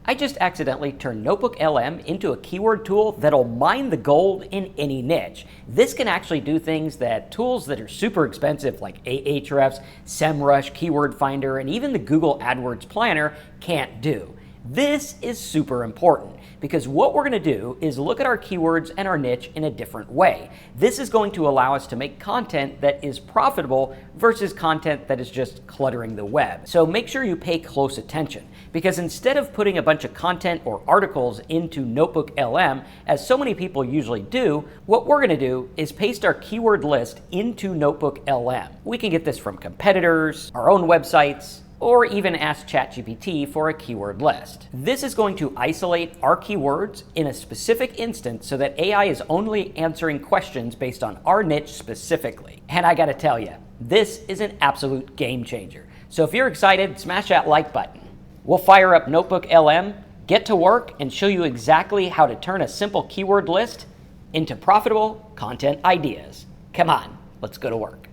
I just accidentally turned Notebook LM into a keyword tool that'll mine the gold in any niche. This can actually do things that tools that are super expensive like ahrefs, semrush, keyword finder, and even the Google AdWords planner can't do. This is super important because what we're going to do is look at our keywords and our niche in a different way. This is going to allow us to make content that is profitable versus content that is just cluttering the web. So make sure you pay close attention because instead of putting a bunch of content or articles into Notebook LM, as so many people usually do, what we're going to do is paste our keyword list into Notebook LM. We can get this from competitors, our own websites, or even ask ChatGPT for a keyword list. This is going to isolate our keywords in a specific instance so that AI is only answering questions based on our niche specifically. And I gotta tell you, this is an absolute game changer. So if you're excited, smash that like button. We'll fire up Notebook LM, get to work, and show you exactly how to turn a simple keyword list into profitable content ideas. Come on, let's go to work.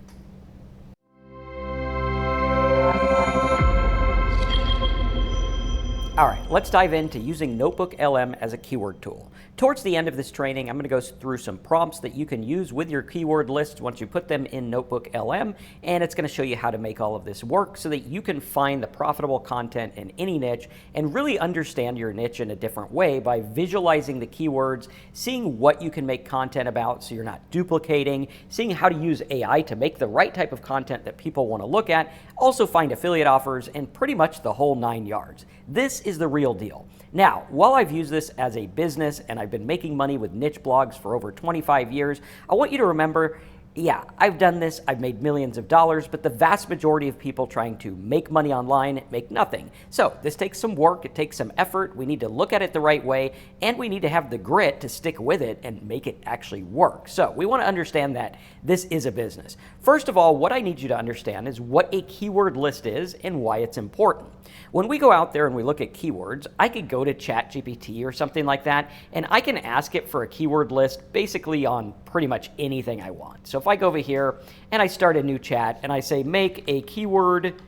All right, let's dive into using Notebook LM as a keyword tool. Towards the end of this training, I'm going to go through some prompts that you can use with your keyword lists once you put them in Notebook LM, and it's going to show you how to make all of this work so that you can find the profitable content in any niche and really understand your niche in a different way by visualizing the keywords, seeing what you can make content about so you're not duplicating, seeing how to use AI to make the right type of content that people want to look at, also find affiliate offers, and pretty much the whole 9 yards. This is the real deal. Now, while I've used this as a business and I've been making money with niche blogs for over 25 years, I want you to remember, yeah, I've done this, I've made millions of dollars, but the vast majority of people trying to make money online make nothing. So this takes some work, it takes some effort, we need to look at it the right way, and we need to have the grit to stick with it and make it actually work. So we want to understand that this is a business. First of all, what I need you to understand is what a keyword list is and why it's important. When we go out there and we look at keywords, I could go to ChatGPT or something like that, and I can ask it for a keyword list basically on pretty much anything I want. So if I go over here and I start a new chat and I say, make a keyword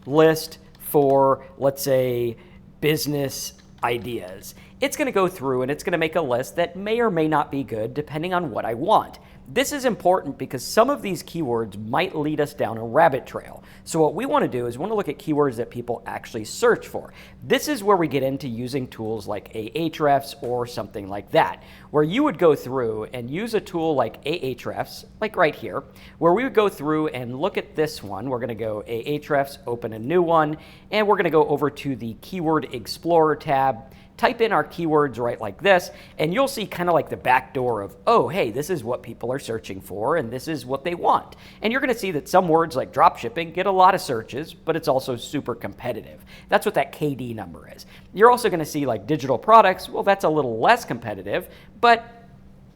list for, let's say, business ideas, it's going to go through and it's going to make a list that may or may not be good depending on what I want. This is important because some of these keywords might lead us down a rabbit trail. So what we want to do is we want to look at keywords that people actually search for. This is where we get into using tools like ahrefs or something like that, where you would go through and use a tool like ahrefs, like right here, where we would go through and look at this one. We're going to go ahrefs, open a new one, and we're going to go over to the Keyword Explorer tab, type in our keywords right like this, and you'll see kind of like the back door of, oh, hey, this is what people are searching for, and this is what they want. And you're going to see that some words like dropshipping get a lot of searches, but it's also super competitive. That's what that KD number is. You're also going to see like digital products. Well, that's a little less competitive, but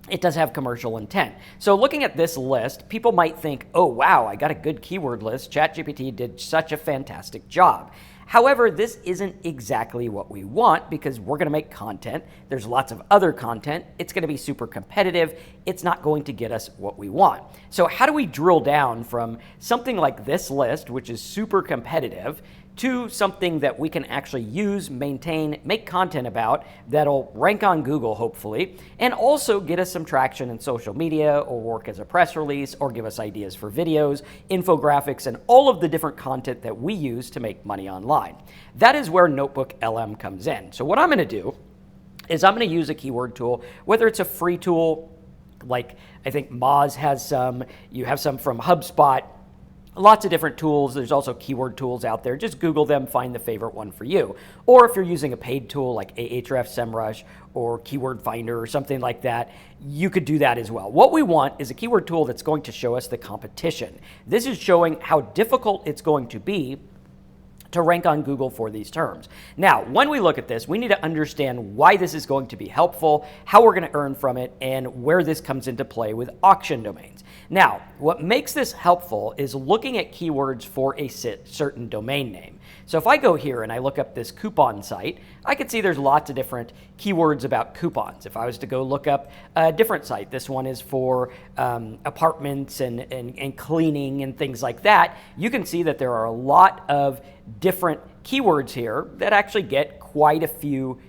it does have commercial intent. So looking at this list, people might think, oh, wow, I got a good keyword list. ChatGPT did such a fantastic job. However, this isn't exactly what we want because we're going to make content. There's lots of other content. It's going to be super competitive. It's not going to get us what we want. So how do we drill down from something like this list, which is super competitive, to something that we can actually use, maintain, make content about that'll rank on Google, hopefully, and also get us some traction in social media or work as a press release or give us ideas for videos, infographics, and all of the different content that we use to make money online. That is where Notebook LM comes in. So what I'm going to do is I'm going to use a keyword tool, whether it's a free tool, like I think Moz has some, you have some from HubSpot, lots of different tools. There's also keyword tools out there. Just Google them, find the favorite one for you. Or if you're using a paid tool like ahrefs, semrush, or keyword finder or something like that, you could do that as well. What we want is a keyword tool that's going to show us the competition. This is showing how difficult it's going to be to rank on Google for these terms. Now, when we look at this, we need to understand why this is going to be helpful, how we're going to earn from it, and where this comes into play with auction domains. Now, what makes this helpful is looking at keywords for a certain domain name. So if I go here and I look up this coupon site, I can see there's lots of different keywords about coupons. If I was to go look up a different site, this one is for apartments and cleaning and things like that, you can see that there are a lot of different keywords here that actually get quite a few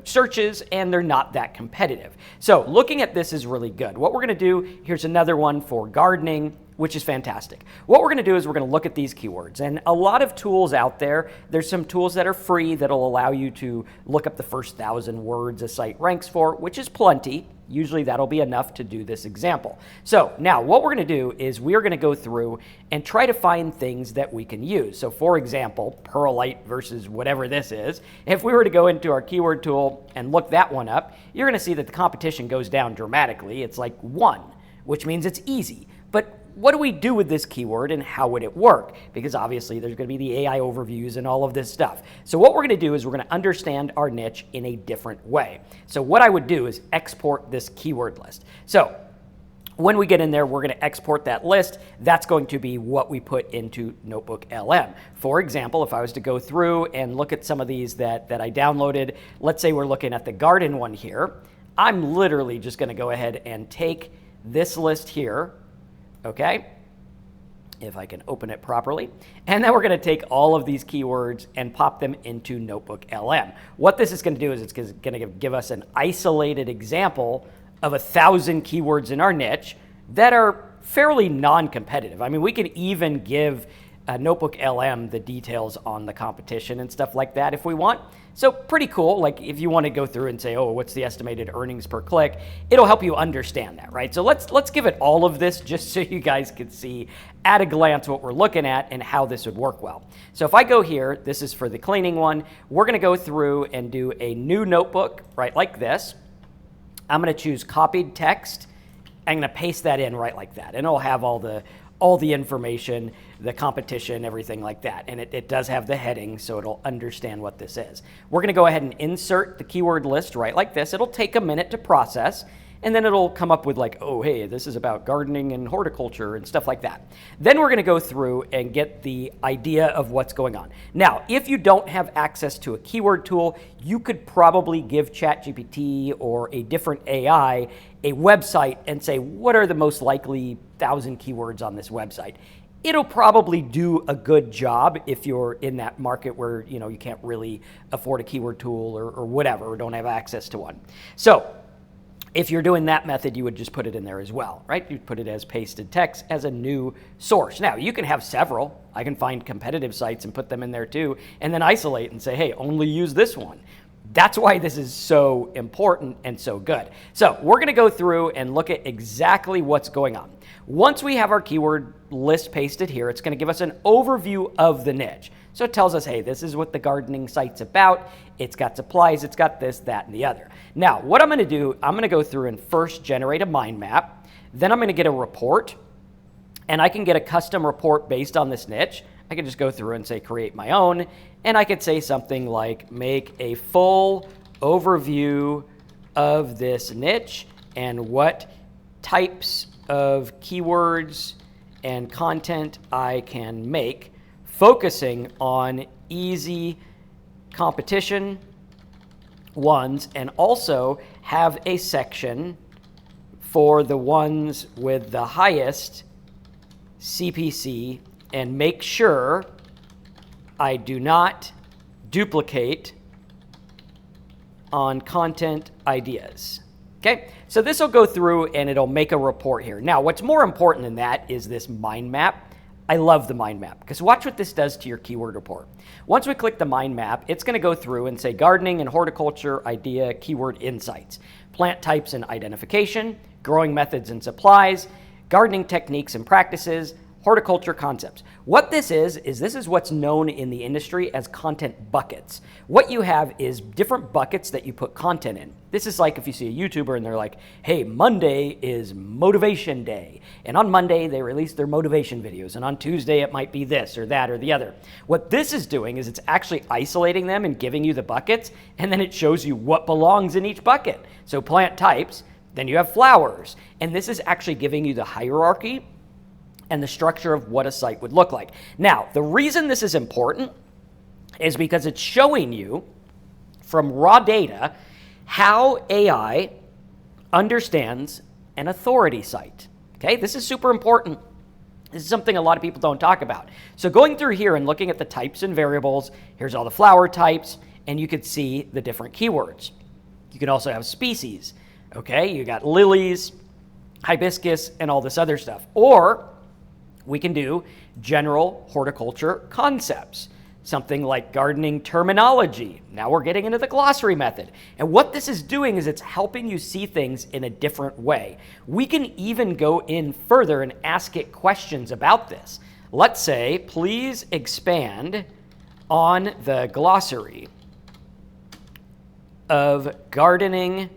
searches, and they're not that competitive. So looking at this is really good. What we're going to do, here's another one for gardening, which is fantastic. What we're going to do is we're going to look at these keywords, and a lot of tools out there. There's some tools that are free that'll allow you to look up the first 1,000 words a site ranks for, which is plenty. Usually that'll be enough to do this example. So now what we're going to do is we're going to go through and try to find things that we can use. So for example, perlite versus whatever this is, if we were to go into our keyword tool and look that one up, you're going to see that the competition goes down dramatically. It's like 1, which means it's easy. But what do we do with this keyword and how would it work? Because obviously there's going to be the AI overviews and all of this stuff. So what we're going to do is we're going to understand our niche in a different way. So what I would do is export this keyword list. So when we get in there, we're going to export that list. That's going to be what we put into Notebook LM. For example, if I was to go through and look at some of these that I downloaded, let's say we're looking at the garden one here. I'm literally just going to go ahead and take this list here. Okay, if I can open it properly. And then we're going to take all of these keywords and pop them into Notebook LM. What this is going to do is it's going to give us an isolated example of 1,000 keywords in our niche that are fairly non-competitive. I mean, we can even give Notebook LM the details on the competition and stuff like that if we want. So pretty cool. Like if you want to go through and say, oh, what's the estimated earnings per click? It'll help you understand that, right? So let's give it all of this just so you guys can see at a glance what we're looking at and how this would work well. So if I go here, this is for the cleaning one. We're going to go through and do a new notebook, right, like this. I'm going to choose copied text. I'm going to paste that in right like that, and it'll have all the information, the competition, everything like that. And it does have the heading, so it'll understand what this is. We're going to go ahead and insert the keyword list right like this. It'll take a minute to process, and then it'll come up with like, oh, hey, this is about gardening and horticulture and stuff like that. Then we're going to go through and get the idea of what's going on. Now, if you don't have access to a keyword tool, you could probably give ChatGPT or a different AI a website and say, what are the most likely 1,000 keywords on this website? It'll probably do a good job if you're in that market where you can't really afford a keyword tool or whatever, or don't have access to one. So if you're doing that method, you would just put it in there as well, right? You'd put it as pasted text as a new source. Now, you can have several. I can find competitive sites and put them in there too, and then isolate and say, hey, only use this one. That's why this is so important and so good. So we're going to go through and look at exactly what's going on. Once we have our keyword list pasted here, it's going to give us an overview of the niche. So it tells us, hey, this is what the gardening site's about. It's got supplies, it's got this, that, and the other. Now, what I'm going to do, I'm going to go through and first generate a mind map. Then I'm going to get a report, and I can get a custom report based on this niche. I can just go through and say create my own, and I could say something like make a full overview of this niche and what types of keywords and content I can make, focusing on easy competition ones, and also have a section for the ones with the highest CPC, and make sure I do not duplicate on content ideas. Okay, so this will go through and it'll make a report here. Now, what's more important than that is this mind map. I love the mind map because watch what this does to your keyword report. Once we click the mind map, it's going to go through and say gardening and horticulture idea keyword insights, plant types and identification, growing methods and supplies, gardening techniques and practices, horticulture concepts. What this is what's known in the industry as content buckets. What you have is different buckets that you put content in. This is like if you see a YouTuber and they're like, hey, Monday is motivation day. And on Monday, they release their motivation videos. And on Tuesday, it might be this or that or the other. What this is doing is it's actually isolating them and giving you the buckets. And then it shows you what belongs in each bucket. So plant types, then you have flowers. And this is actually giving you the hierarchy and the structure of what a site would look like. Now, the reason this is important is because it's showing you from raw data how AI understands an authority site. Okay, this is super important. This is something a lot of people don't talk about. So going through here and looking at the types and variables, here's all the flower types, and you could see the different keywords. You can also have species, okay? You got lilies, hibiscus, and all this other stuff. Or we can do general horticulture concepts, something like gardening terminology. Now we're getting into the glossary method. And what this is doing is it's helping you see things in a different way. We can even go in further and ask it questions about this. Let's say, please expand on the glossary of gardening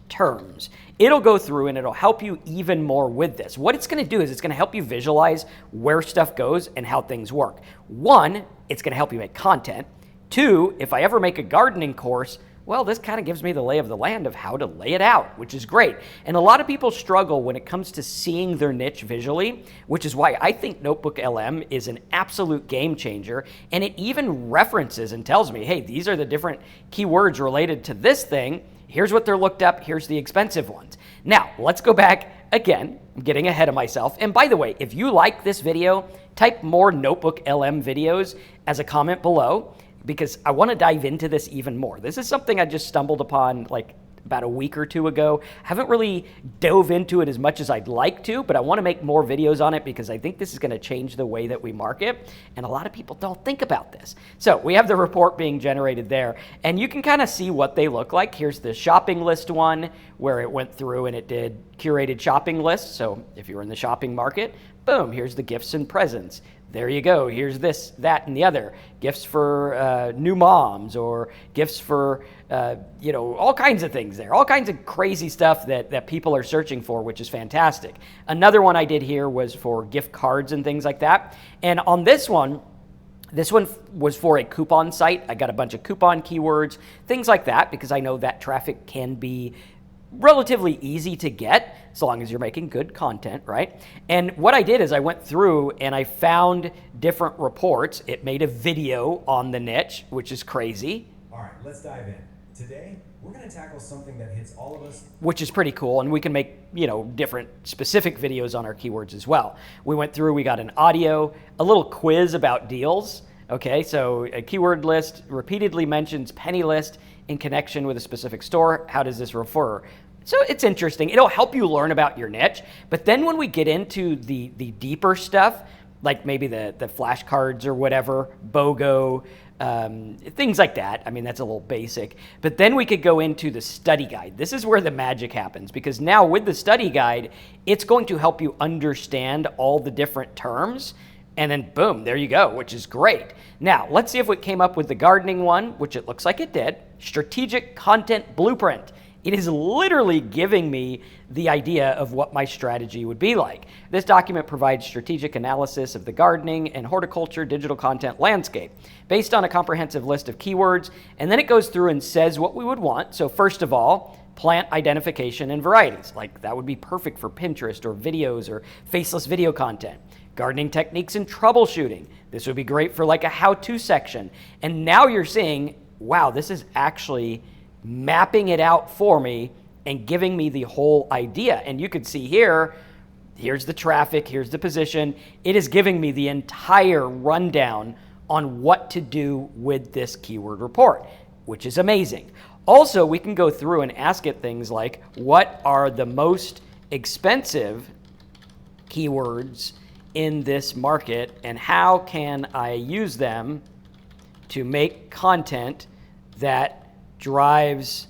terms. It'll go through and it'll help you even more with this. What it's going to do is it's going to help you visualize where stuff goes and how things work. One, it's going to help you make content. Two, if I ever make a gardening course, well, this kind of gives me the lay of the land of how to lay it out, which is great. And a lot of people struggle when it comes to seeing their niche visually, which is why I think Notebook LM is an absolute game changer. And it even references and tells me, hey, these are the different keywords related to this thing. Here's what they're looked up. Here's the expensive ones. Now, let's go back again. I'm getting ahead of myself. And by the way, if you like this video, type more Notebook LM videos as a comment below, because I want to dive into this even more. This is something I just stumbled upon like about a week or two ago. Haven't really dove into it as much as I'd like to, but I want to make more videos on it because I think this is going to change the way that we market. And a lot of people don't think about this. So we have the report being generated there, and you can kind of see what they look like. Here's the shopping list one where it went through and it did curated shopping lists. So if you're in the shopping market, boom, here's the gifts and presents. There you go. Here's this, that, and the other. Gifts for new moms, or gifts for, all kinds of things there. All kinds of crazy stuff that people are searching for, which is fantastic. Another one I did here was for gift cards and things like that. And on this one was for a coupon site. I got a bunch of coupon keywords, things like that, because I know that traffic can be relatively easy to get as long as you're making good content, right? And what I did is I went through and I found different reports. It made a video on the niche, which is crazy. All right, let's dive in. Today, we're going to tackle something that hits all of us, which is pretty cool. And we can make, different specific videos on our keywords as well. We went through, we got an audio, a little quiz about deals. Okay, so a keyword list repeatedly mentions penny list in connection with a specific store. How does this refer? So it's interesting. It'll help you learn about your niche. But then when we get into the deeper stuff, like maybe the flashcards or whatever, BOGO, things like that. I mean, that's a little basic. But then we could go into the study guide. This is where the magic happens, because now with the study guide, it's going to help you understand all the different terms. And then boom, there you go, which is great. Now, let's see if we came up with the gardening one, which it looks like it did. Strategic content blueprint. It is literally giving me the idea of what my strategy would be like. This document provides strategic analysis of the gardening and horticulture digital content landscape based on a comprehensive list of keywords. And then it goes through and says what we would want. So first of all, plant identification and varieties. Like that would be perfect for Pinterest or videos or faceless video content. Gardening techniques and troubleshooting. This would be great for like a how-to section. And now you're seeing, wow, this is actually mapping it out for me and giving me the whole idea. And you could see here, here's the traffic, here's the position. It is giving me the entire rundown on what to do with this keyword report, which is amazing. Also, we can go through and ask it things like, what are the most expensive keywords in this market, and how can I use them to make content that drives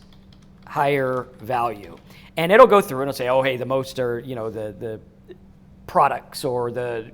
higher value? And it'll go through and it'll say, oh, hey, the most are, the products or the,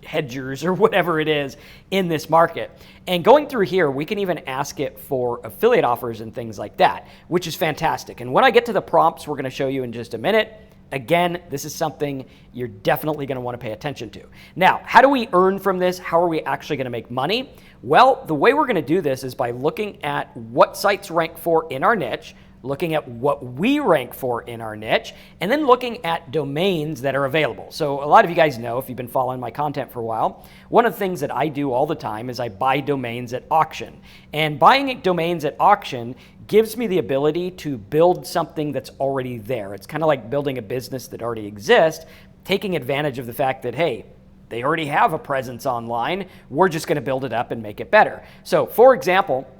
hedgers or whatever it is in this market. And going through here, we can even ask it for affiliate offers and things like that, which is fantastic. And when I get to the prompts, we're going to show you in just a minute. Again, this is something you're definitely going to want to pay attention to. Now, how do we earn from this? How are we actually going to make money? Well, the way we're going to do this is by looking at what sites rank for in our niche, looking at what we rank for in our niche, and then looking at domains that are available. So a lot of you guys know, if you've been following my content for a while, one of the things that I do all the time is I buy domains at auction. And buying domains at auction gives me the ability to build something that's already there. It's kind of like building a business that already exists, taking advantage of the fact that, hey, they already have a presence online. We're just going to build it up and make it better. So for example,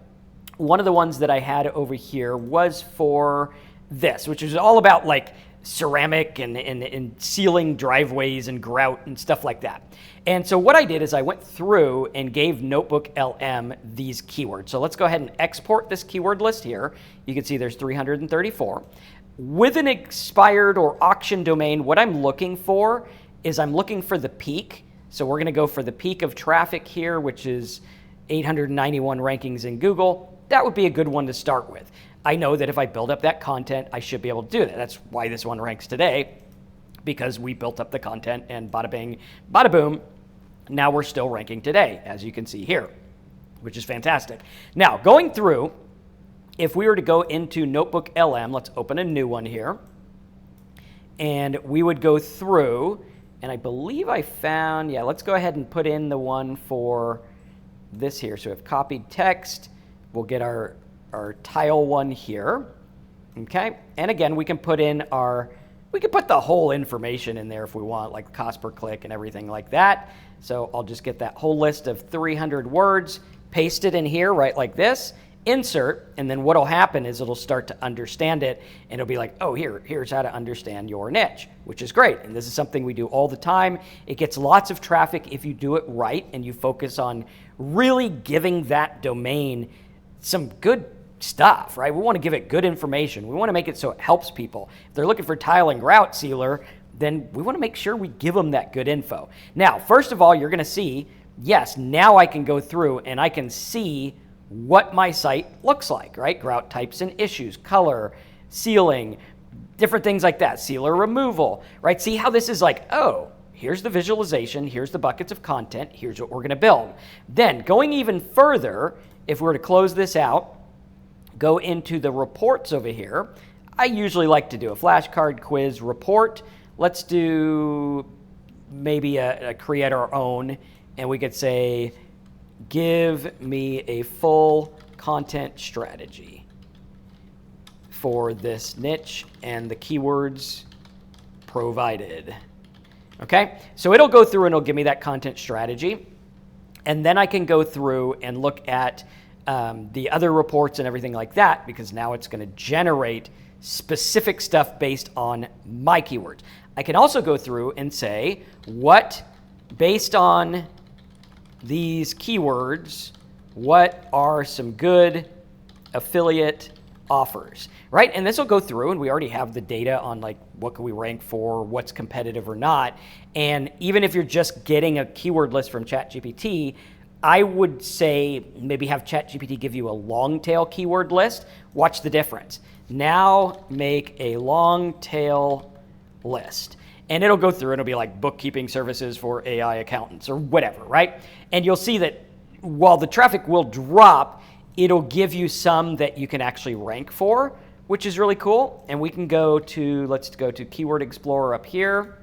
one of the ones that I had over here was for this, which is all about like ceramic and sealing driveways and grout and stuff like that. And so what I did is I went through and gave Notebook LM these keywords. So let's go ahead and export this keyword list here. You can see there's 334. With an expired or auction domain, what I'm looking for is I'm looking for the peak. So we're going to go for the peak of traffic here, which is 891 rankings in Google. That would be a good one to start with. I know that if I build up that content, I should be able to do that. That's why this one ranks today, because we built up the content and bada bing, bada boom. Now we're still ranking today, as you can see here, which is fantastic. Now, going through, if we were to go into Notebook LM, let's open a new one here. And we would go through, and I believe I found, yeah, let's go ahead and put in the one for this here. So we have copied text. We'll get our tile one here, okay? And again, we can put in we can put the whole information in there if we want, like cost per click and everything like that. So I'll just get that whole list of 300 words, paste it in here, right like this, insert, and then what'll happen is it'll start to understand it, and it'll be like, oh, here's how to understand your niche, which is great. And this is something we do all the time. It gets lots of traffic if you do it right and you focus on really giving that domain some good stuff, right? We want to give it good information. We want to make it so it helps people. If they're looking for tile and grout sealer, then we want to make sure we give them that good info. Now, first of all, you're going to see, yes, now I can go through and I can see what my site looks like, right? Grout types and issues, color, sealing, different things like that, sealer removal, right? See how this is like, oh, here's the visualization, here's the buckets of content, here's what we're going to build. Then going even further, if we were to close this out, go into the reports over here. I usually like to do a flashcard quiz report. Let's do maybe a create our own, and we could say, give me a full content strategy for this niche and the keywords provided. Okay, so it'll go through and it'll give me that content strategy. And then I can go through and look at the other reports and everything like that, because now it's going to generate specific stuff based on my keywords. I can also go through and say, based on these keywords, what are some good affiliate offers, right? And this will go through, and we already have the data on like what can we rank for, what's competitive or not. And even if you're just getting a keyword list from ChatGPT, I would say maybe have ChatGPT give you a long tail keyword list. Watch the difference. Now make a long tail list. And it'll go through and it'll be like bookkeeping services for AI accountants or whatever, right? And you'll see that while the traffic will drop, it'll give you some that you can actually rank for, which is really cool. And we can let's go to Keyword Explorer up here.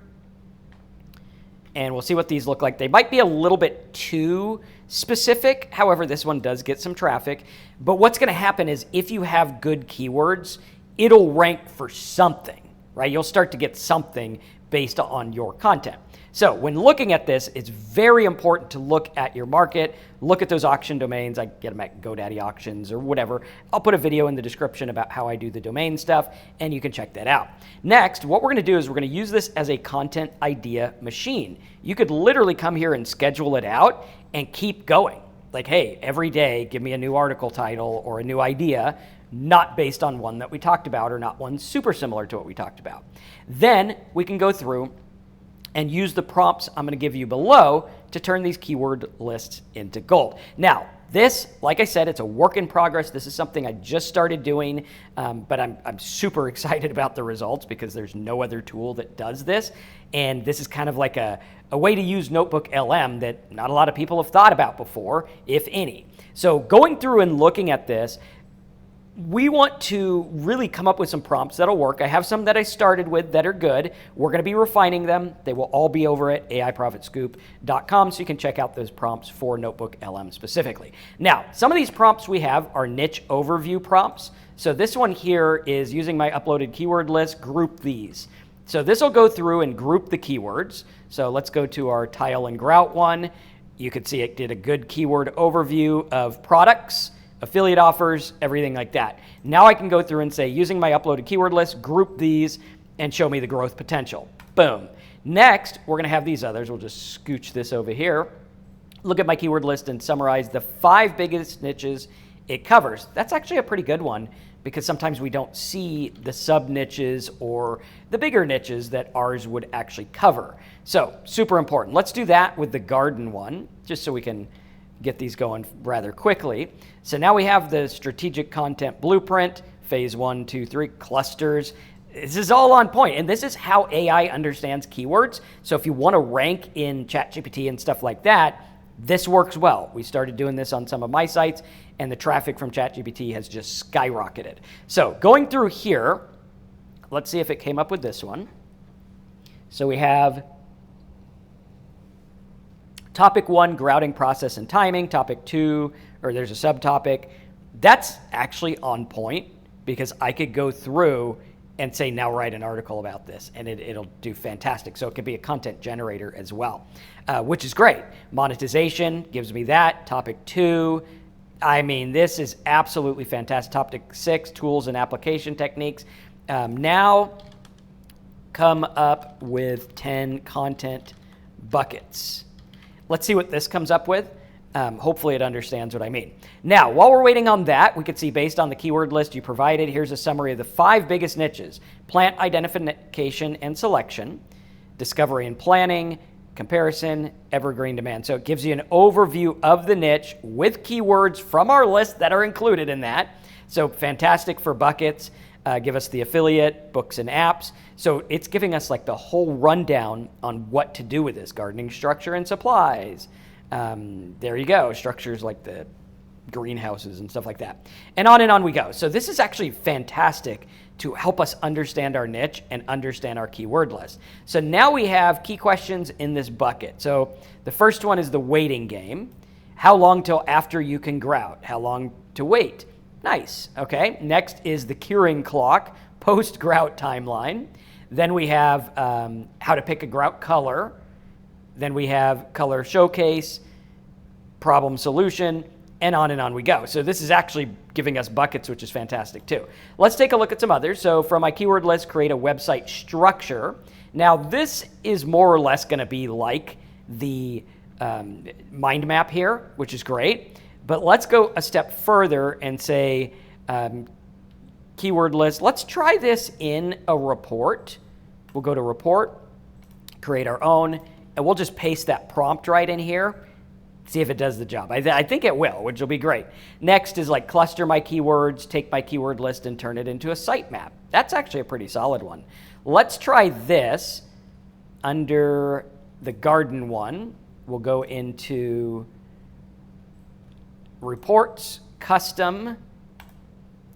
And we'll see what these look like. They might be a little bit too specific. However, this one does get some traffic. But what's going to happen is if you have good keywords, it'll rank for something, right? You'll start to get something based on your content. So when looking at this, it's very important to look at your market, look at those auction domains. I get them at GoDaddy Auctions or whatever. I'll put a video in the description about how I do the domain stuff, and you can check that out. Next, what we're going to do is we're going to use this as a content idea machine. You could literally come here and schedule it out and keep going. Like, hey, every day, give me a new article title or a new idea, not based on one that we talked about or not one super similar to what we talked about. Then we can go through and use the prompts I'm going to give you below to turn these keyword lists into gold. Now, this, like I said, it's a work in progress. This is something I just started doing, but I'm super excited about the results because there's no other tool that does this. And this is kind of like a way to use Notebook LM that not a lot of people have thought about before, if any. So going through and looking at this, we want to really come up with some prompts that'll work. I have some that I started with that are good. We're going to be refining them. They will all be over at aiprofitscoop.com, so you can check out those prompts for Notebook LM specifically. Now, some of these prompts we have are niche overview prompts. So this one here is using my uploaded keyword list, group these. So this will go through and group the keywords. So let's go to our tile and grout one. You can see it did a good keyword overview of products, affiliate offers, everything like that. Now I can go through and say, using my uploaded keyword list, group these and show me the growth potential. Boom. Next, we're going to have these others. We'll just scooch this over here. Look at my keyword list and summarize the 5 biggest niches it covers. That's actually a pretty good one because sometimes we don't see the sub niches or the bigger niches that ours would actually cover. So super important. Let's do that with the garden one, just so we can get these going rather quickly. So now we have the strategic content blueprint, phase 1, 2, 3, clusters. This is all on point, and this is how AI understands keywords. So if you want to rank in ChatGPT and stuff like that, this works well. We started doing this on some of my sites, and the traffic from ChatGPT has just skyrocketed. So going through here, let's see if it came up with this one. So we have topic 1, grouting process and timing. Topic 2, or there's a subtopic. That's actually on point because I could go through and say, now write an article about this, and it'll do fantastic. So it could be a content generator as well, which is great. Monetization gives me that. Topic 2, I mean, this is absolutely fantastic. Topic 6, tools and application techniques. Now come up with 10 content buckets. Let's see what this comes up with. Hopefully it understands what I mean. Now, while we're waiting on that, we could see based on the keyword list you provided, here's a summary of the 5 biggest niches: plant identification and selection, discovery and planning, comparison, evergreen demand. So it gives you an overview of the niche with keywords from our list that are included in that. So fantastic for buckets. Give us the affiliate, books and apps. So it's giving us like the whole rundown on what to do with this: gardening structure and supplies. There you go, structures like the greenhouses and stuff like that. And on we go. So this is actually fantastic to help us understand our niche and understand our keyword list. So now we have key questions in this bucket. So the first one is the waiting game. How long till after you can grout? How long to wait? Nice, okay. Next is the curing clock, post-grout timeline. Then we have how to pick a grout color. Then we have color showcase, problem solution, and on we go. So this is actually giving us buckets, which is fantastic too. Let's take a look at some others. So from my keyword list, create a website structure. Now this is more or less going to be like the mind map here, which is great. But let's go a step further and say keyword list. Let's try this in a report. We'll go to report, create our own, and we'll just paste that prompt right in here. See if it does the job. I think it will, which will be great. Next is like cluster my keywords, take my keyword list and turn it into a sitemap. That's actually a pretty solid one. Let's try this under the garden one. We'll go into reports, custom.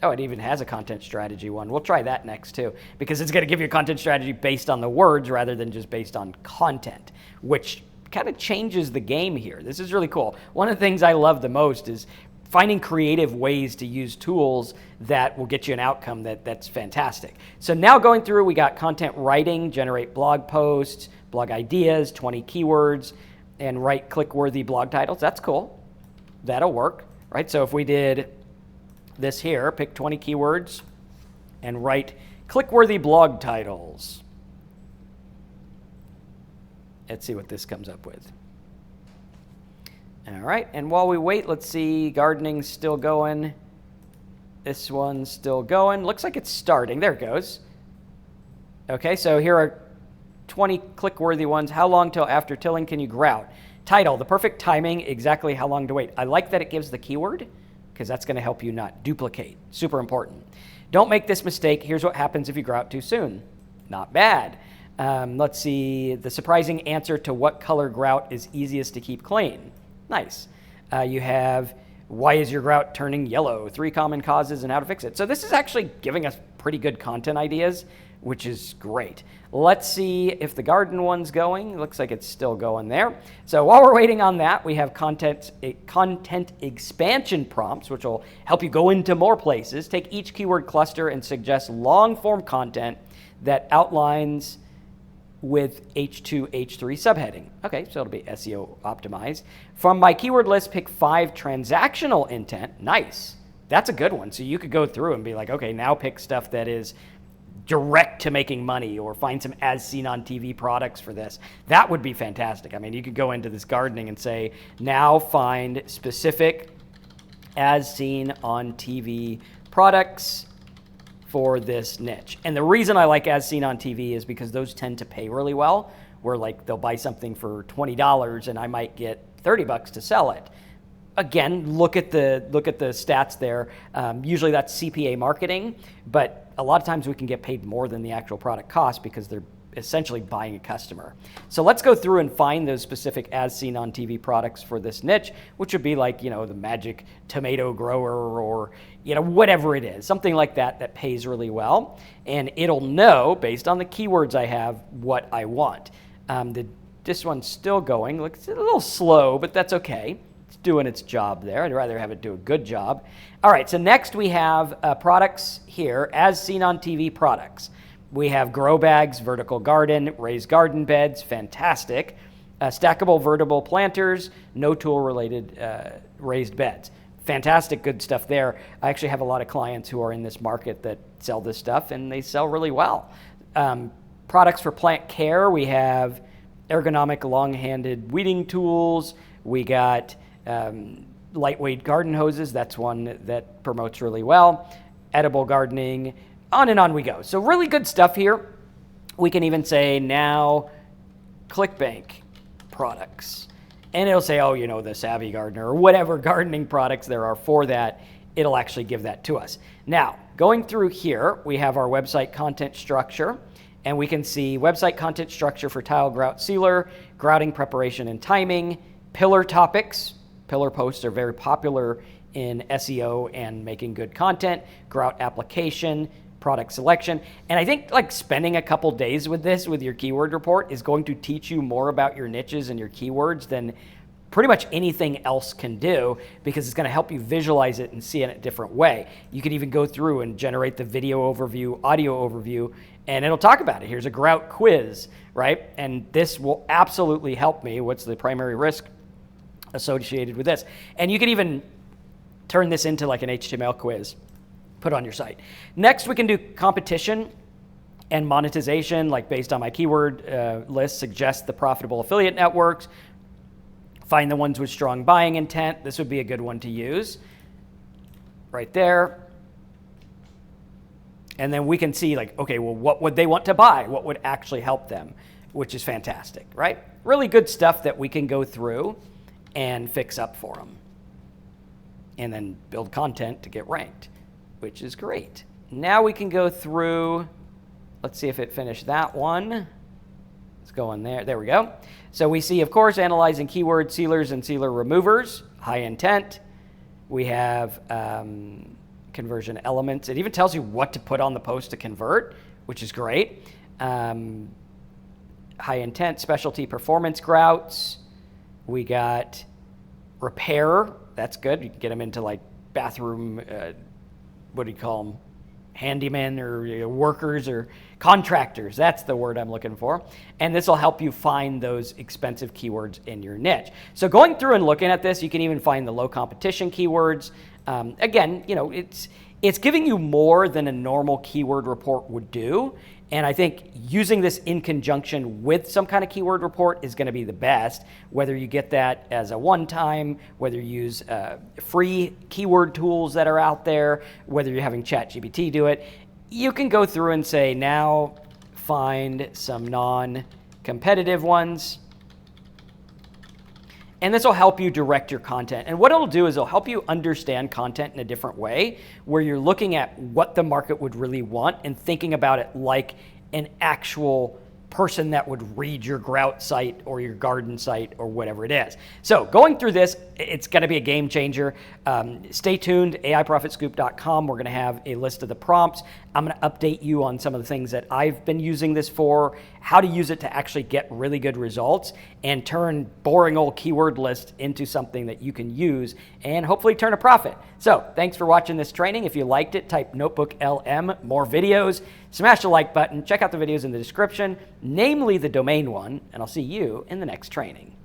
Oh, it even has a content strategy one. We'll try that next too, because it's going to give you a content strategy based on the words rather than just based on content, which kind of changes the game here. This is really cool. One of the things I love the most is finding creative ways to use tools that will get you an outcome that's fantastic. So now going through, we got content writing, generate blog posts, blog ideas, 20 keywords, and write click-worthy blog titles. That's cool. That'll work, right? So if we did this here, pick 20 keywords and write click-worthy blog titles. Let's see what this comes up with. All right, and while we wait, let's see, gardening's still going. This one's still going. Looks like it's starting. There it goes. Okay, so here are 20 click-worthy ones. How long till after tilling can you grout? Title, the perfect timing, exactly how long to wait. I like that it gives the keyword because that's going to help you not duplicate. Super important. Don't make this mistake. Here's what happens if you grout too soon. Not bad. Let's see, the surprising answer to what color grout is easiest to keep clean. Nice. You have, why is your grout turning yellow? 3 common causes and how to fix it. So this is actually giving us pretty good content ideas, which is great. Let's see if the garden one's going. It looks like it's still going there. So while we're waiting on that, we have content expansion prompts, which will help you go into more places. Take each keyword cluster and suggest long-form content that outlines with H2, H3 subheading. Okay, so it'll be SEO optimized. From my keyword list, pick 5 transactional intent. Nice. That's a good one. So you could go through and be like, okay, now pick stuff that is direct to making money, or find some as seen on TV products for this. That would be fantastic. I mean, you could go into this gardening and say, now find specific as seen on TV products for this niche. And the reason I like as seen on TV is because those tend to pay really well, where like they'll buy something for $20 and I might get $30 to sell it. Again, look at the stats there. Usually that's CPA marketing, but a lot of times we can get paid more than the actual product cost because they're essentially buying a customer. So let's go through and find those specific as seen on TV products for this niche, which would be like, the magic tomato grower, or, whatever it is, something like that pays really well. And it'll know based on the keywords I have what I want. This one's still going. Look, it's a little slow, but that's okay. It's doing its job there. I'd rather have it do a good job. All right, so next we have products here, as seen on TV products. We have grow bags, vertical garden, raised garden beds, fantastic. Stackable vertical planters, no tool related raised beds. Fantastic, good stuff there. I actually have a lot of clients who are in this market that sell this stuff, and they sell really well. Products for plant care, we have ergonomic long-handed weeding tools. We got lightweight garden hoses. That's one that promotes really well. Edible gardening, on and on we go. So really good stuff here. We can even say now ClickBank products. And it'll say, the Savvy Gardener, or whatever gardening products there are for that. It'll actually give that to us. Now, going through here, we have our website content structure. And we can see website content structure for tile grout sealer, grouting preparation and timing, pillar topics. Pillar posts are very popular in SEO and making good content, grout application, product selection. And I think like spending a couple days with this, with your keyword report, is going to teach you more about your niches and your keywords than pretty much anything else can do, because it's going to help you visualize it and see it in a different way. You can even go through and generate the video overview, audio overview, and it'll talk about it. Here's a grout quiz, right? And this will absolutely help me. What's the primary risk associated with this? And you can even turn this into like an HTML quiz, put on your site. Next, we can do competition and monetization, like based on my keyword list, suggest the profitable affiliate networks, find the ones with strong buying intent. This would be a good one to use right there. And then we can see like, okay, well, what would they want to buy? What would actually help them? Which is fantastic, right? Really good stuff that we can go through and fix up for them. And then build content to get ranked, which is great. Now we can go through, let's see if it finished that one. Let's go in there. There we go. So we see, of course, analyzing keyword sealers and sealer removers, high intent. We have conversion elements. It even tells you what to put on the post to convert, which is great. High intent, specialty performance grouts. We got repair. That's good. You can get them into like bathroom, what do you call them? Handymen, or workers, or contractors. That's the word I'm looking for. And this will help you find those expensive keywords in your niche. So going through and looking at this, you can even find the low competition keywords. Again, it's giving you more than a normal keyword report would do. And I think using this in conjunction with some kind of keyword report is going to be the best, whether you get that as a one-time, whether you use free keyword tools that are out there, whether you're having ChatGPT do it. You can go through and say, now find some non-competitive ones. And this will help you direct your content. And what it'll do is it'll help you understand content in a different way, where you're looking at what the market would really want and thinking about it like an actual person that would read your grout site or your garden site or whatever it is. So going through this, it's going to be a game changer. Stay tuned, AIProfitScoop.com. We're going to have a list of the prompts. I'm going to update you on some of the things that I've been using this for, how to use it to actually get really good results and turn boring old keyword lists into something that you can use and hopefully turn a profit. So thanks for watching this training. If you liked it, type Notebook LM, more videos, smash the like button, check out the videos in the description. namely the domain one, and I'll see you in the next training.